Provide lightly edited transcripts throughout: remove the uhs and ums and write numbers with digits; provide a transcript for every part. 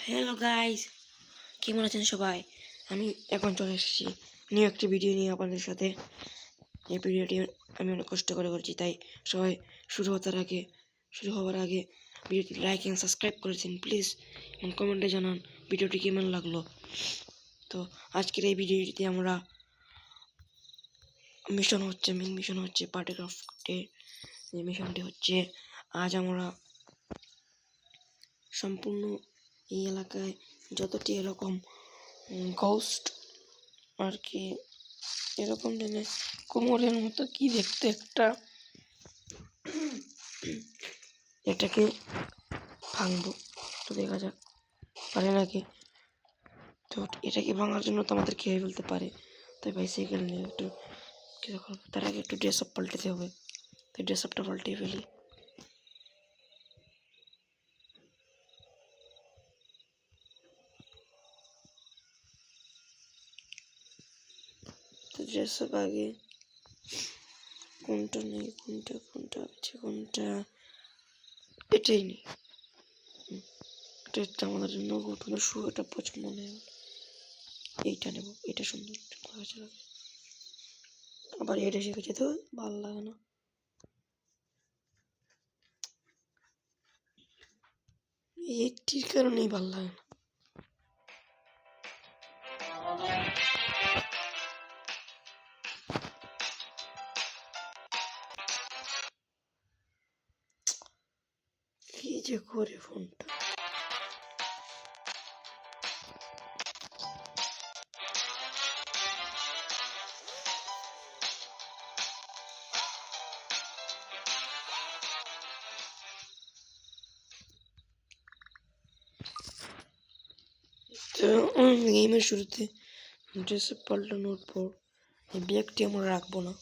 Hello guys, কেমন আছেন সবাই? আমি এখন চলে এসেছি নিউ একটি ভিডিও নিয়ে আপনাদের সাথে। এই ভিডিওটি আমি অনেক কষ্ট করে করছি, তাই সবাই শুরু হওয়ার আগে ভিডিওটি লাইক অ্যান্ড সাবস্ক্রাইব করেছেন প্লিজ, এবং কমেন্টে জানান ভিডিওটি কেমন লাগলো। তো আজকের এই ভিডিওটিতে আমরা মেন মিশন হচ্ছে পার্টিক্রাফ্টের। যে মিশনটি হচ্ছে, আজ আমরা সম্পূর্ণ এই এলাকায় যতটি এরকম গোস্ট আর কি, এরকম দিনে কোমরের মতো কি দেখতে একটা, এটাকে ভাঙবো। তো দেখা যাক পারে নাকি। তো এটাকে ভাঙার জন্য তো আমাদের খেয়ে ফেলতে পারে, তাই বাইসাইকেল নিয়ে একটু কিছু করবো। তার আগে একটু ড্রেস আপ পাল্টাতে হবে, তাই ড্রেস আপটা পাল্টিয়ে ফেলি। তো ড্রেস আপ আগে কোনটা নেই, কোনটা আছে, কোনটা এটাই নেই। এটা আমাদের জন্য নতুন শু, এটা পছন্দ নেই, এইটা নেব, এটা সুন্দর লাগছে। আবার এটা শিখেছে তো ভালো লাগে না, এইটির কারণেই ভালো লাগে না। কি যে করে ফোনটা। তো গেমের শুরুতে ড্রেস পাল্টানোর পর এই ব্যাগটি আমরা রাখবো না।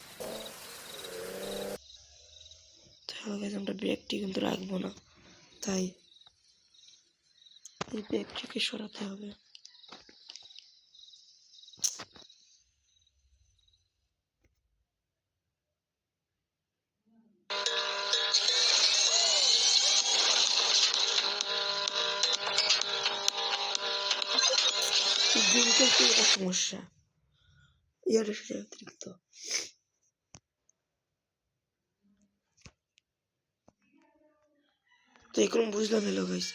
তাহলে আমরা ব্যাগটি কিন্তু রাখবো না, তাই এই ব্যাগটিকে সরাতে হবে। গেম খেলতে এটা সমস্যা, ইয়ার অতিরিক্ত। তো এখন বুঝলাম এলো গাইস,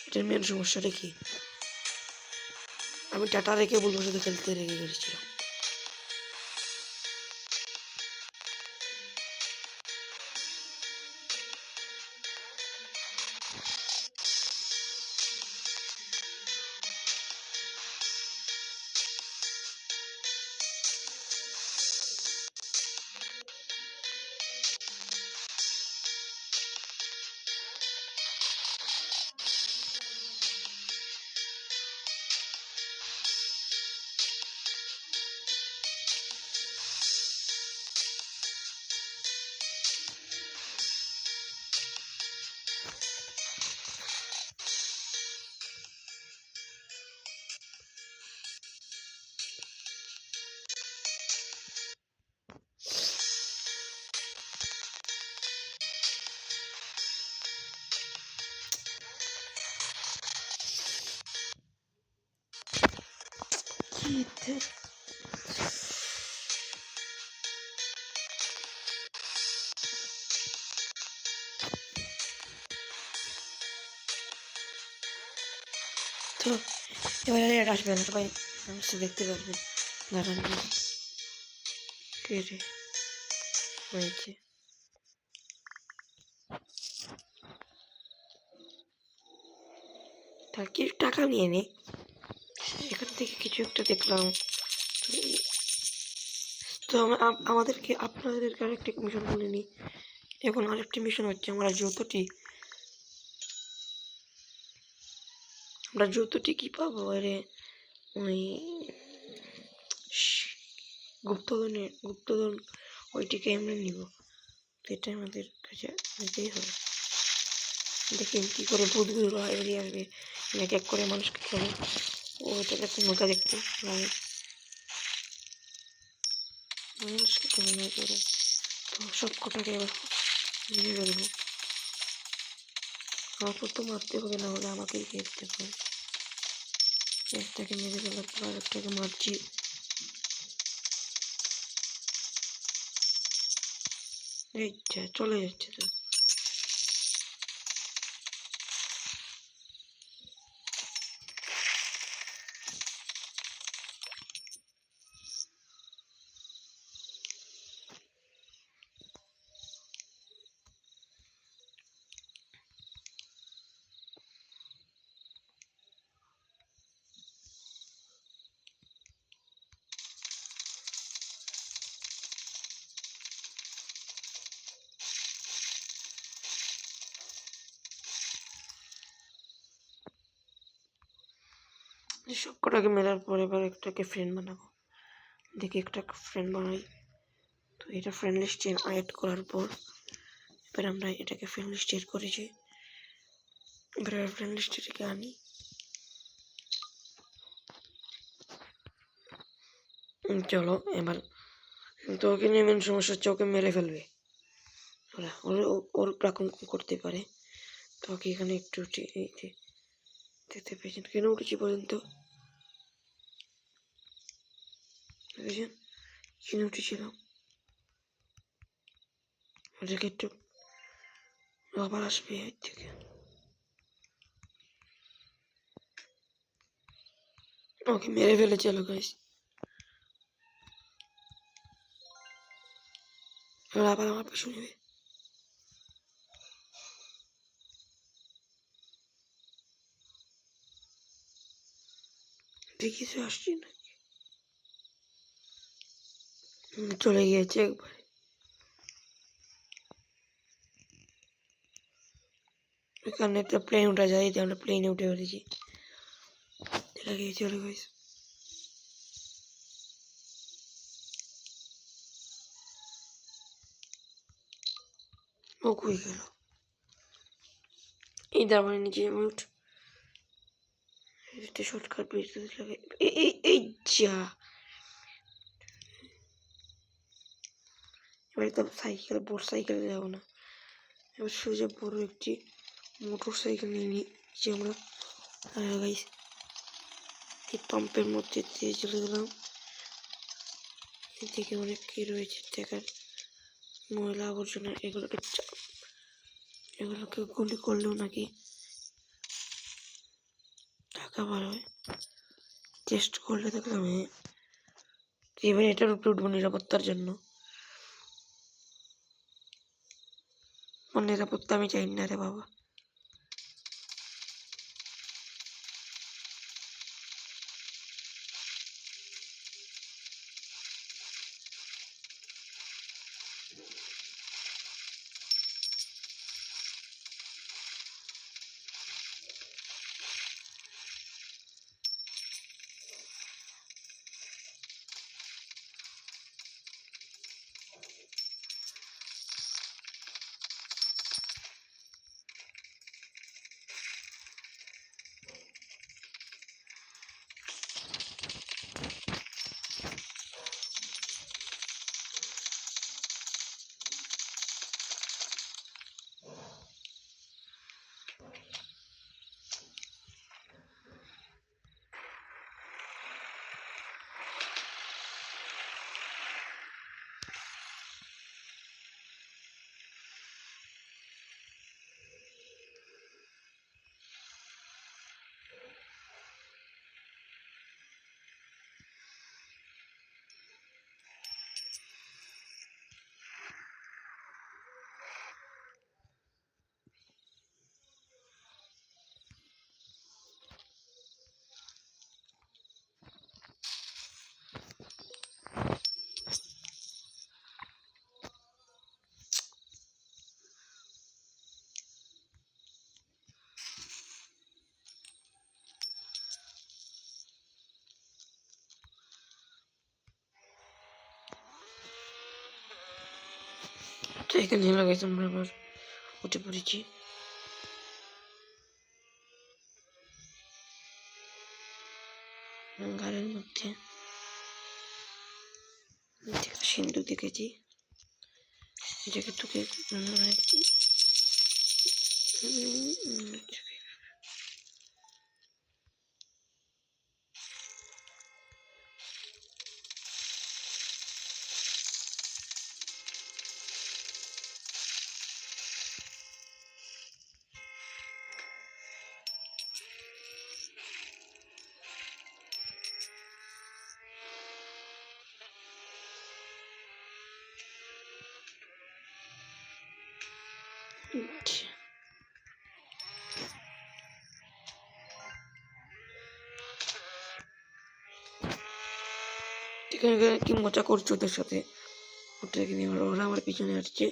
এটার মেন সমস্যাটা কি। আমি টাটা রেখে বলবো সাথে খেলতে রেখে গেছিলাম। তো এবারে এটা আসবে না, সবাই দেখতে পারবেন। দাঁড়ান কে রে হয়েছে। তার কিছু টাকা নিয়ে নে, এখান থেকে কিছু একটা দেখলাম। তো আমাদেরকে আপনাদেরকে আরেকটি মিশন বলিনি, এখন আরেকটি মিশন হচ্ছে, আমরা যতটি কি পাবো আরে ওই গুপ্তধন ওইটিকে আমরা নিব। তো এটা আমাদের কাছে নিতেই হবে। দেখেন কি করে ভূতগুলো বেরিয়ে আসবে, এক এক করে মানুষকে খাবে। ওইটাকে একটা মজা দেখতে লাগে, মানুষকে খাবে না করে। তো সব কটাকে এবার নিয়ে ফেলবো। আমার তো মারতে হবে, না হলে আমাকেই খেয়ে দিতে হবে। একটাকে মেরে ফেলার পর আরেকটাকে মারছি। এই চলে যাচ্ছে তো। সব কটাকে মেলার পর এবার একটাকে ফ্রেন্ড বানাবো। দেখি একটা ফ্রেন্ড বানাই। তো এটা ফ্রেন্ড লিস্টে অ্যাড করার পর এবার আমরা এটাকে ফ্রেন্ড লিস্টে এড করেছি। এবার ফ্রেন্ড লিস্টে এটাকে আনি। চলো এবার তো ওকে নিয়ে মেন সমস্যা হচ্ছে ওকে মেরে ফেলবে ওরা। ওর প্রাক্রম করতে পারে। তো ওকে এখানে একটু দেখতে পেয়েছেন কেন উঠেছি পর্যন্ত? দেখেছেন এখানে উঠেছিলাম। ওদেরকে একটু আবার আসবে এর থেকে। ওকে মেরে ফেলে চলো গাইস। এবার আবার আমার পিছু নেবে। দেখিয়েছে আসছি না, চলে গিয়েছে একবার। এখানে একটা প্লেন উঠা যায়, আমরা প্লেনে উঠে পড়েছি। লাগিয়ে চলে গাইস। ও কই গেল? এই দাঁড়ায় নিচে উঠ। এটা শর্টকাট বেরিয়ে লাগে। এই যা। এবার তো সাইকেল, বড় সাইকেলে যাবো না, এবার সোজা বড় একটি মোটর সাইকেল নিয়ে নিয়েছি আমরা। গাইস এই পাম্পের মধ্যে দিয়ে চলে গেলাম। এদিকে অনেক কি রয়েছে দেখার, ময়লা আবর্জনা। এগুলোকে গুলি করলেও নাকি টাকা বার হয়, টেস্ট করলে দেখলাম। এবার এটার উপরে উঠবো নিরাপত্তার জন্য। নিরাপত্তা আমি চাই না রে বাবা। তো এখানে লাগাইছি আমরা আবার উঠে পড়েছি। গাড়ির মধ্যে সিন্ধুক দেখেছি, এটাকে তোকে এখানে এখানে কি মজা করছে ওদের সাথে, ওদেরকে নিয়ে ওরা আমার পিছনে আসছে,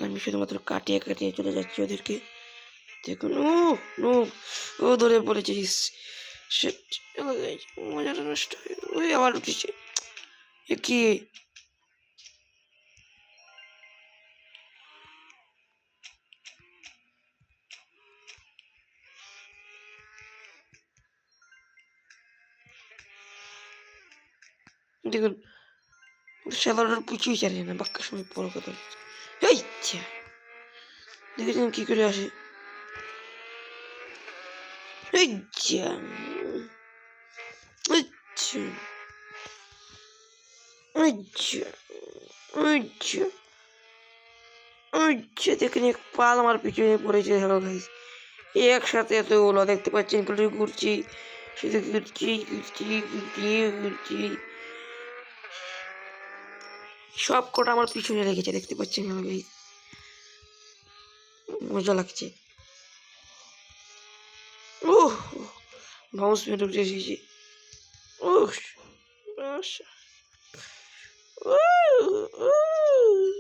আমি শুধুমাত্র কাটিয়ে কাটিয়ে চলে যাচ্ছি ওদেরকে। দেখুন, ও নো, ও ধরে পড়েছে। শিট, মজাটা নষ্ট হয়ে গেল। ওই আবার উঠেছে, এ কি? দেখুন, সাদাটার কিছুই জানে না, বাক্যের সময় বড় কথা। এই যা, দেখেছেন কি করে আসে? এই যা, এই যা, এই যা, এই যা, এই যা, দেখেন এক পাল আমার পিছনে পড়েছে। হ্যালো গাইস, একসাথে এতগুলো দেখতে পাচ্ছেন, ঘুরছি, শুধু ঘুরছি ঘুরছি ঘুরছি ঘুরছি, সব কটা আমার পিছনে লেগেছে, দেখতে পাচ্ছেন। হ্যালো গাইস, মজা লাগছে। ওহ, বাউন্স মেরে উঠে এসেছি। ওহ,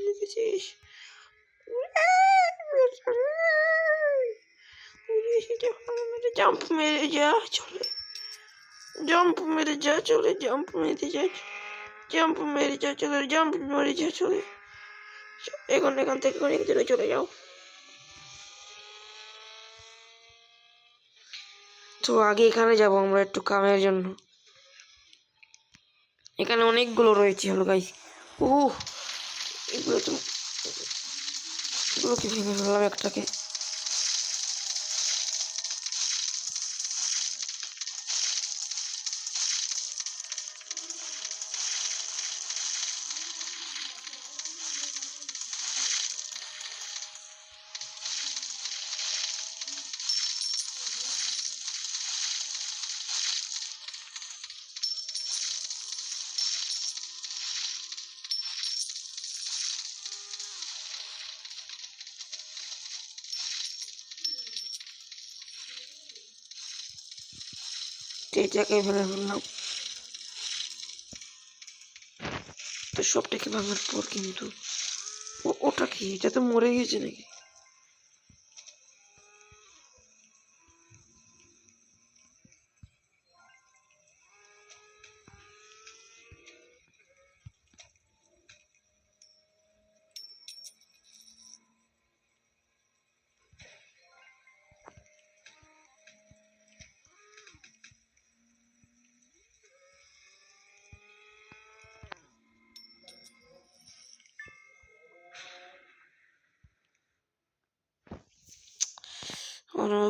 লিখেছিস, জাম্প মেরে যা চলে, জাম্প মেরে যা চলে, জাম্প মেরে যা, জাম্প মেরে যা চলে, জাম্প মেরে যা চলে। এখন এখান থেকে অনেক দূরে চলে যাও। তো আগে এখানে যাব আমরা একটু কামের জন্য, এখানে অনেকগুলো রয়েছে। হলো গাইস, ও এগুলো তো, এগুলোকে ভেঙে ফেললাম একটাকে। এটাকে ফেলে ফেললাম। তো সবটাকে ভাঙার পর কিন্তু ওটা কি, এটা তো মরে গেছে নাকি?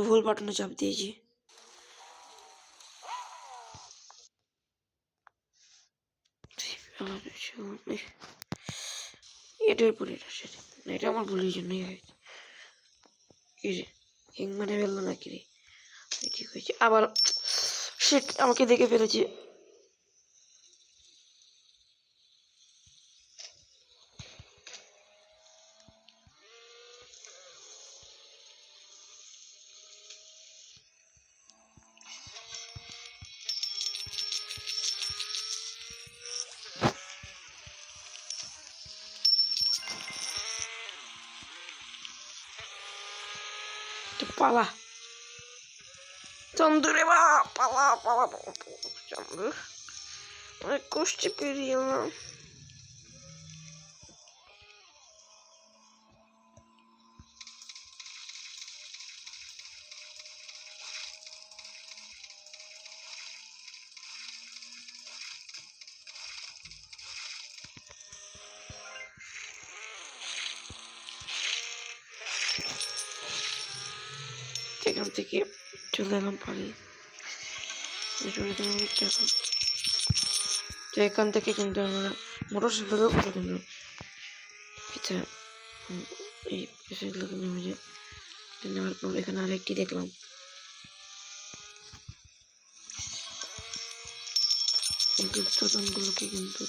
ভুল বাটনে চাপ দিয়েছি। এটার পরে এটা আমার ভুলের জন্যই হয়েছে। কি রে, কিং মানে ফেললো নাকি রে? ঠিক হয়েছে আবার। সেট আমাকে দেখে ফেলেছে। তো পালা চন্দ্র রে, বা পালা পালা চন্দ্র, অনেক কষ্টে পেরিয়ে এলাম। এখান থেকে চলে এলাম পালিয়ে। তো এখান থেকে কিন্তু আমরা মোটর সাইকেলেও করে দিলাম। এই সাইকেলকে নেমে যায়, নেওয়ার পর এখানে আরেকটি দেখলাম। গুপ্তধনগুলোকে কিন্তু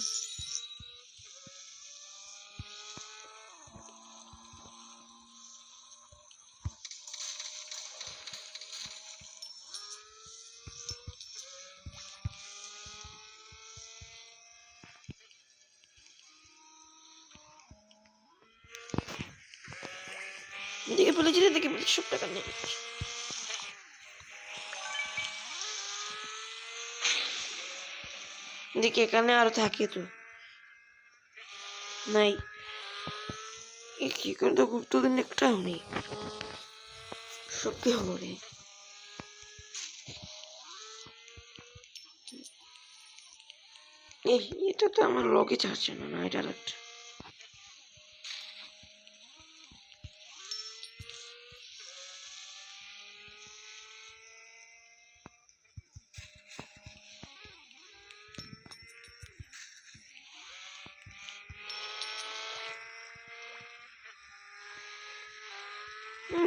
দেখে ফেলেছি রে, দেখে ফেলেছি, সব টাকা নেই। দেখি এখানে আরো থাকে তো নাই, কি করে তো গুপ্তদিন একটাও নেই, সব কি হলো রে? এটা তো আমার লগে ছাড়ছে না, এটা আরেকটা।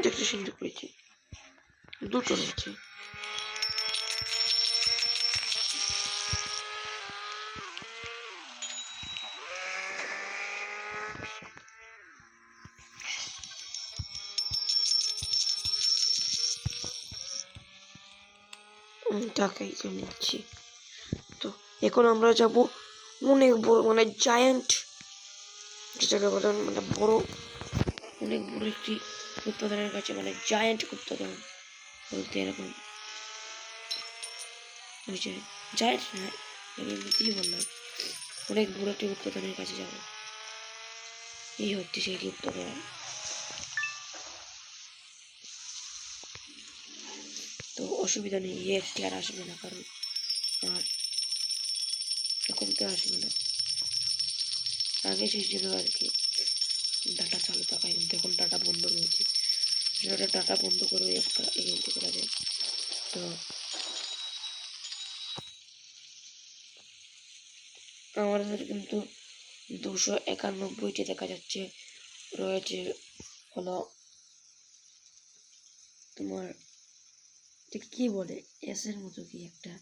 দেখতে সুন্দর পেয়েছি, দুটো রয়েছে। টাকাই তো নিচ্ছি। তো এখন আমরা যাব অনেক বড়, মানে জায়ান্ট, যেটাকে বলে মানে বড়, অনেক বড় একটি উৎপাদনের কাছে, মানে জায়ান্ট উৎপাদন বলতে এরকম হয়েছে। জায়ান্ট না, এমনিতেই বললাম, অনেক বড় একটি উৎপাদনের কাছে যাব। এই হচ্ছে সেই উৎপাদন। তো অসুবিধা নেই, একটি আর আসবে না, কারণ আর এখন তো আসবে না। আগে ছিল আর কি ডাটা চালু থাকায়, কিন্তু এখন ডাটা বন্ধ রয়েছে। সেটা ডাটা বন্ধ করে এগেন্ট করা যায়। তো আমাদের কিন্তু 291টি দেখা যাচ্ছে রয়েছে হলো তোমার কি বলে এসের মতো কি একটা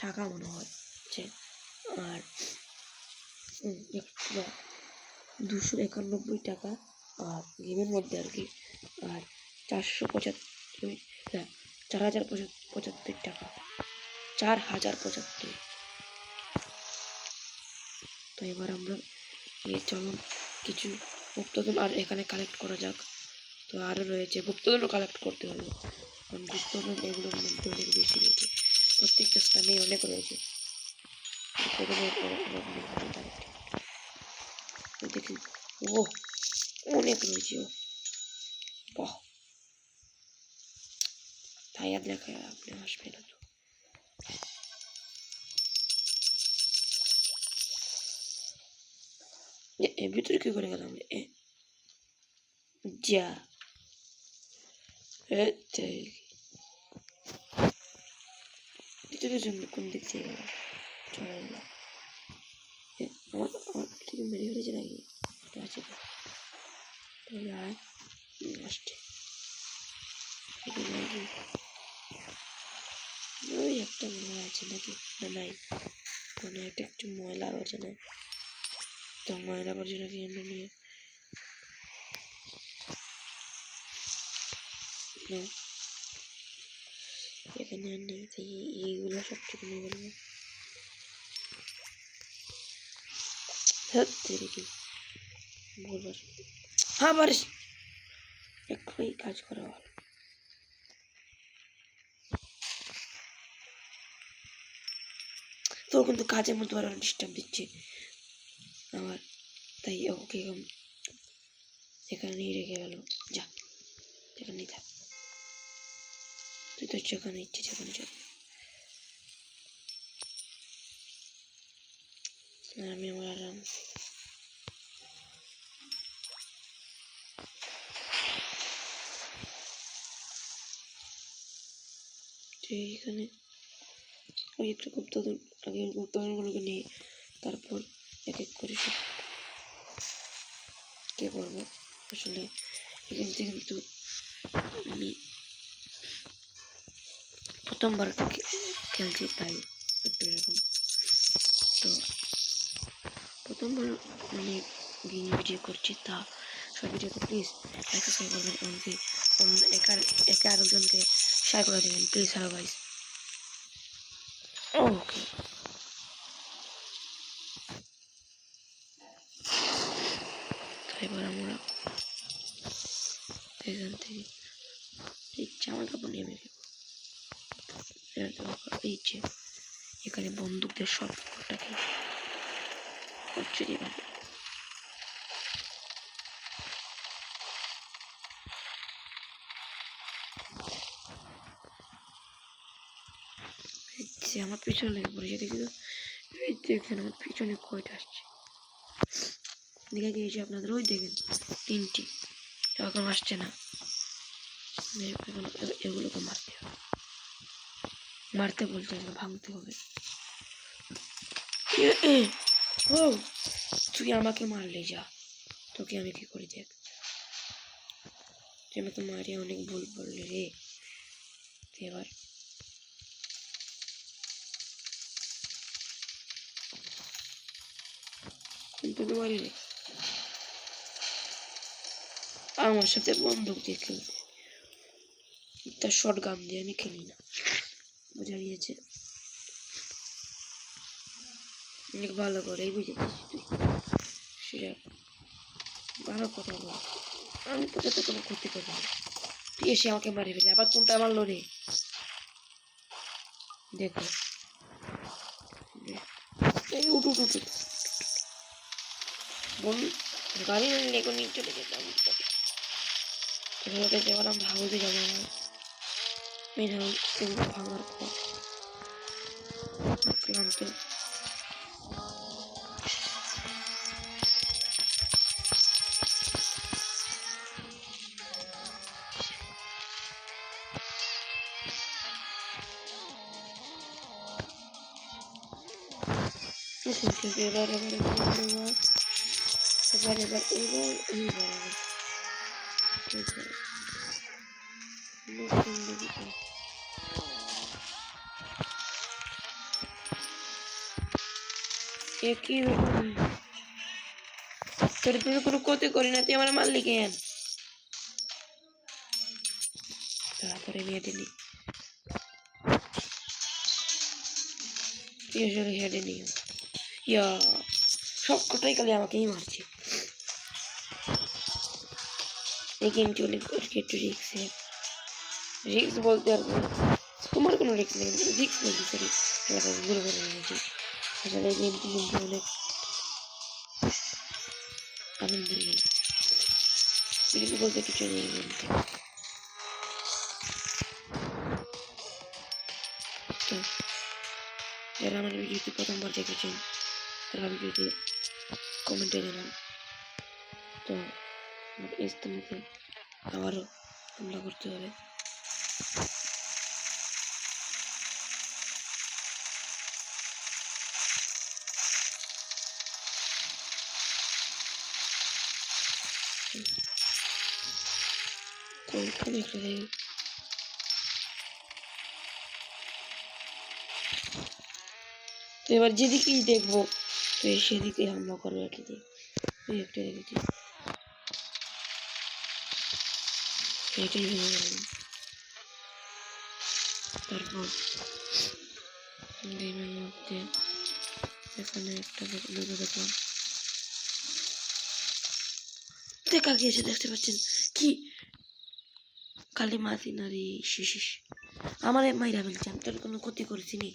টাকা মনে হয়। আর 291 টাকা আর গেমের মধ্যে আর কি, আর 475, হ্যাঁ 4075 টাকা, 4075। তো এবার আমরা চলুন কিছু গুপ্তধন আর এখানে কালেক্ট করা যাক। তো আরও রয়েছে, গুপ্তধনও কালেক্ট করতে হবে, কারণ গুপ্তধন এগুলোর মধ্যে অনেক বেশি রয়েছে, প্রত্যেকটা স্থানে অনেক রয়েছে গুপ্তধনের। দেখি ও অনেক রয়েছে, ও বাহ, তাই আর দেখা আপনি আসবে না। তো এর ভিতরে কি করে গেলাম যা ভিতরের জন্য কোন দিক থেকে গেলাম, চলে গেলাম। আমার থেকে মেরে ফেলেছে নাকি, আছে তাহলে আয় আসছে নাকি, ওই একটা মনে আছে নাকি, না নাই, মানে একটা একটু ময়লা আবর্জনা, তো ময়লা আবর্জনাকে এনে নিয়ে এখানে আর নেই, তাই এইগুলো সব ঠিক নিয়ে বলবো। কি বলবার, আবার একটুই কাজ করা ভালো। তো কিন্তু কাজের মধ্যে আরো ডিস্টার্ব দিচ্ছে আমার, তাই ওকে এখানে নিয়ে রেখে গেল। যা এখানেই থাক, তুই তো যেখানে ইচ্ছে যেখানে যা। আমি আমার আরাম, এইখানে ওই একটা গুপ্তধন, আগে গুপ্তধনগুলোকে নিয়ে তারপর এক এক করে সব কে করবো। আসলে এখান থেকে কিন্তু আমি প্রথমবার খেলছি, তাই একটু এরকম। তো প্রথমবার মানে গেম ভিডিও করছি, তা সব ভিডিওতে প্লিজ একটা শেয়ার করবেন, এমনকি একে আরেকজনকে শেয়ার করে দেবেন প্লিজ। হ্যালো গাইস, ওকে এবার আমরা এখান থেকে এই জামা কাপড় নিয়ে মেরে এই যে এখানে বন্দুকদের সব কটাকে হচ্ছে এভাবে আমার পিছনে লেগে পড়েছে দেখি তো এই দেখেন আমার পিছনে কয়টা আসছে দেখে গিয়েছে আপনাদের ওই দেখেন 3টি এখন আসছে না এগুলোকে মারতে বলতে হবে ভাঙতে হবে ও তুই আমাকে মারলে যা তোকে আমি কি করি দেখ তুই আমাকে মারি অনেক ভুল বললি রে এবার কিন্তু মারি রে আমার সাথে বন্দুক দিয়ে খেলতে তার শর্ট গান দিয়ে আমি খেলি না বোঝা গিয়েছে অনেক ভালো করেই বুঝেছিস তুই সেটা ভালো কথা বল আমি তো যাতে কোনো ক্ষতি করি না তুই এসে আমাকে মারি ফেলে আবার কোনটা মারলো রে দেখো এই উঠ উঠ উঠ বোন গাড়ি না নিলে এখন নিয়ে চলে যেতাম এগুলোকে যাবার আমরা হাউসে যাবো আমার মেন হাউস এগুলো ভাঙার পর ক্লান্ত এবার কি তোর তুমি কোনো ক্ষতি করি না তুই আমার মারলি কেন তারপরে নিয়ে দিলি হেডে নিয়ে ইয়া সব কটাই খালি আমাকেই মারছে এই গেমটি অনেক একটু রিক্স বলতে আর তোমার কোনো রিক্স নেই রিক্স বলতে খেলাটা ঘুরে ঘুরে নিয়েছি আসলে এই গেমটি কিন্তু অনেক আনন্দের গেম রিক্স বলতে কিছু নেই গেমটি তো যারা আমার ভিডিওটি প্রথমবার দেখেছেন তারা ভিডিওটি কমেন্টে জানান তো আমার ইস্তেমাকে আবারও হামলা করতে হবে তো এখানে একটা তো এবার যেদিকেই দেখবো তো সেদিকে হামলা করবে আর কি ওই একটা দেখেছি এটাই ভেঙে গেলাম তারপর গেমের মধ্যে এখানে একটা দুটো দেখলাম দেখা গিয়েছে দেখতে পাচ্ছেন কি খালি মাতি নারী শিশিস আমার মাইরা ফেলছে আমি তোর কোনো ক্ষতি করেছি নি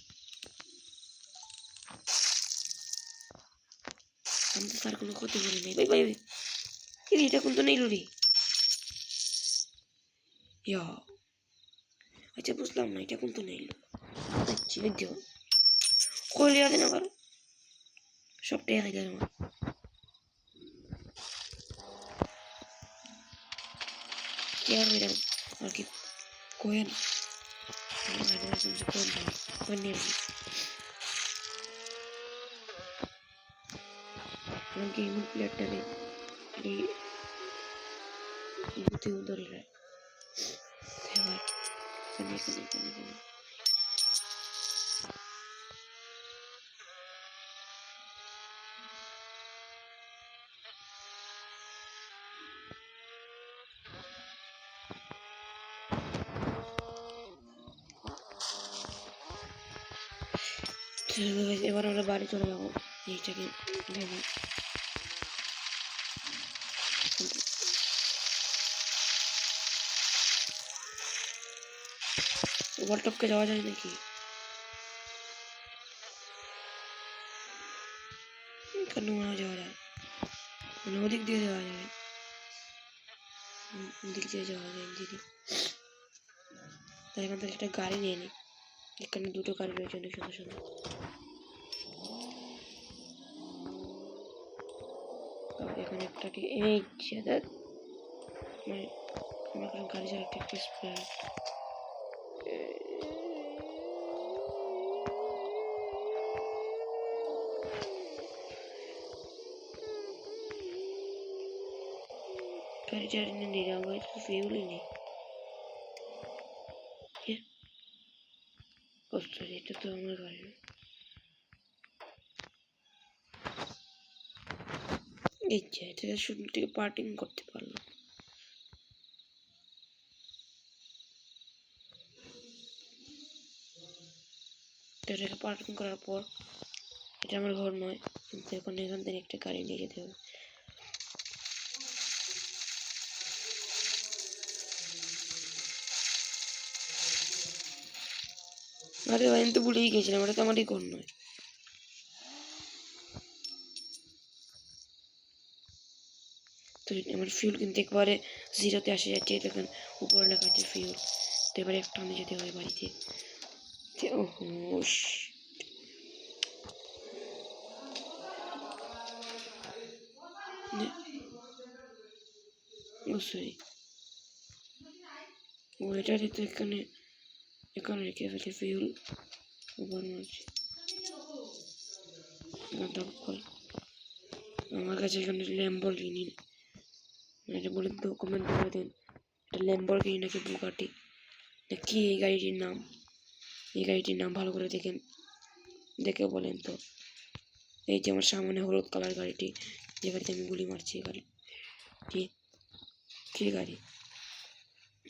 আমি তো তার কোনো ক্ষতি করি নাই ভাই এটা কিন্তু নেই রে ইয়া আচ্ছা বুঝলাম না এটা কিন্তু নেই আচ্ছা দেখো কইলে আদেন আবার সবটাই আগে গেল আমার কি আর মেরাম আর কি কোয়েন কোয়েন নিয়ে গেম প্লেয়ারটারে বুঝে ধরে নেয় এবার এখানে এবার আমরা বাড়ি চলে যাবো এইটাকে ভেবে ওয়াল টপকে যাওয়া যায় নাকি? কেন মনে হয় যাওয়া যায়, মানে ওদিক দিয়ে যাওয়া যায়, ওদিক দিয়ে যাওয়া যায় দিদি। তাই এখান থেকে একটা গাড়ি নিয়ে নিই, এখানে দুটো গাড়ি রয়েছে অনেক সুন্দর সুন্দর। এখানে একটাকে এই মানে আমার কাছে গাড়ি ছাড়া একটা স্প্রে। গাড়ি চাড়ি নিয়ে যাবো, এটা ফিউলই নেই। এটা তো আমার গাড়ি না। এই যে এটা শুধু থেকে পার্টিং করতে পারলাম। এটাকে পার্কিং করার পর এটা আমার ঘর নয়, কিন্তু এখন এখান থেকে একটা গাড়ি নিয়ে যেতে হবে। আরে ভাই আমি তো ভুলেই গেছিলাম, এটা তো আমারই ঘর নয়। তো আমার ফিউল কিন্তু একবারে জিরোতে আসে যাচ্ছে, দেখেন উপরে লেখা আছে ফিউল। তো এবারে একটা আমি যেতে হয় বাড়িতে। সরি, এটারই তো এখানে রেখে ফেলে ফিউল উপর মারছে। আমার কাছে এখানে ল্যাম্বরগিনি, এটা বলে তো কমেন্ট করে দেন, এটা ল্যাম্বরগিনি নাকি বুগাটি কি এই গাড়িটির নাম? এই গাড়িটির নাম ভালো করে দেখে বলেন তো। এই যে আমার সামনে হলুদ কালার গাড়িটি, যে গাড়িতে আমি গুলি মারছি, গাড়ি কি গাড়ি?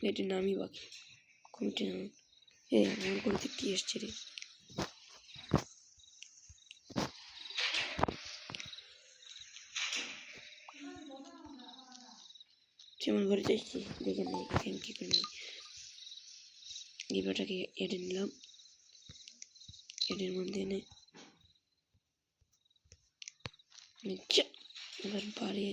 এটির নামই বাকি কমিটি নাম। এই আমার গাড়িতে কি এসছে রে? যেমন গাড়িতে এসছি দেখে নেই, দেখেন কি করে নিই। লিভারটাকে এডে নিলাম, এডের মধ্যে এনে এবার বাড়িয়ে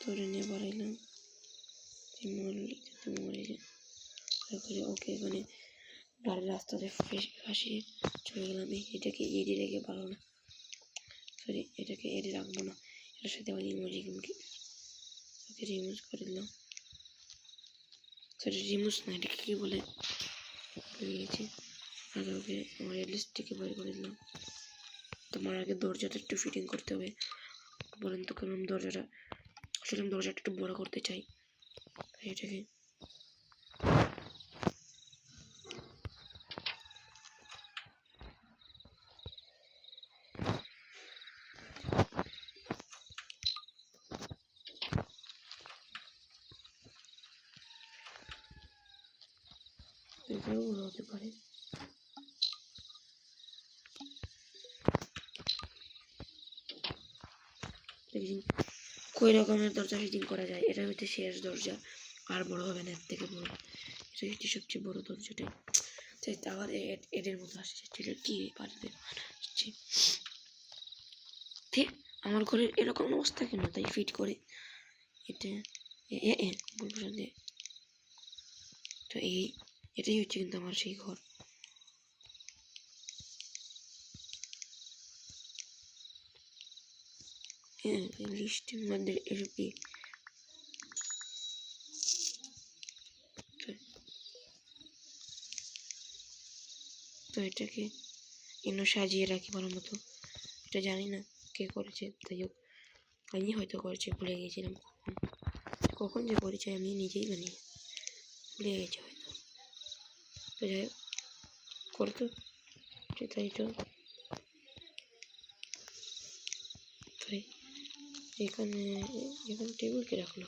ধরে নিয়ে বাড়াইলাম, মরে যায়। তারপরে ওকে এখানে গাড়ির রাস্তাতে ফাঁসিয়ে চলে গেলাম। এটাকে এডি রেখে ভালো না, সরি এটাকে এডি রাখবো না, এটার সাথে আবার ইমোজি ওকে রিমুভ করে দিলাম। সরি রিমুভ না, এটাকে কী বলে ভুলে গেছি। আগে ওকে আমার লিস্ট থেকে বের করে দিলাম। তোমার আগে দরজাটা একটু ফিটিং করতে হবে। বলেন তো কেমন দরজাটা? আসলে আমি দরজাটা একটু বড় করতে চাই, এটাকে বড় হতে পারে। কই রকমের দরজা ফিটিং করা যায়, এটা হচ্ছে শেষ দরজা, আর বড় হবে না, এর থেকে বড়। এটা হচ্ছে সবচেয়ে বড় দরজাটাই। আবার এদের মতো আসছে, এটা কি পারবে ঠিক আমার ঘরের এরকম অবস্থা কেন? তাই ফিট করে এটা তো এটাই হচ্ছে কিন্তু আমার সেই ঘর। লিস্টের মধ্যে এসব কি? তো এটাকে এনে সাজিয়ে রাখি ভালো মতো। এটা জানি না কে করেছে, তাই হোক আমি হয়তো করেছি, ভুলে গেছিলাম কখন যে করেছে, আমি নিজেই জানি, ভুলে গেছি হয়তো। তো যাই হোক করতো তাই তো। তাই এখানে টেবিল কে রাখলো?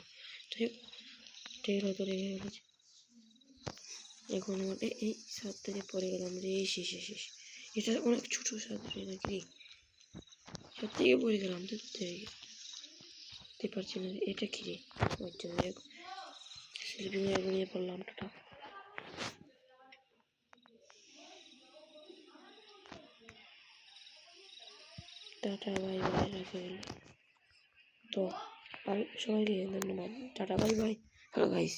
যাই হোক টেবিল হয়তো রেখে গেছে। এখন আমার এই সাত থেকে পরে গেলাম রে, শেষ। এটা অনেক ছোটো সাত নাকি, সাত থেকে পরে গেলাম, দেখতে পারছি না এটা কি রে। আচ্ছা যাই হোক স্লিপিংয়ে ঘুমিয়ে পড়লাম। টাটা টাটা বাই বাই রাখেল। তো সবাইকে ধন্যবাদ। Tata bye bye. Hello guys.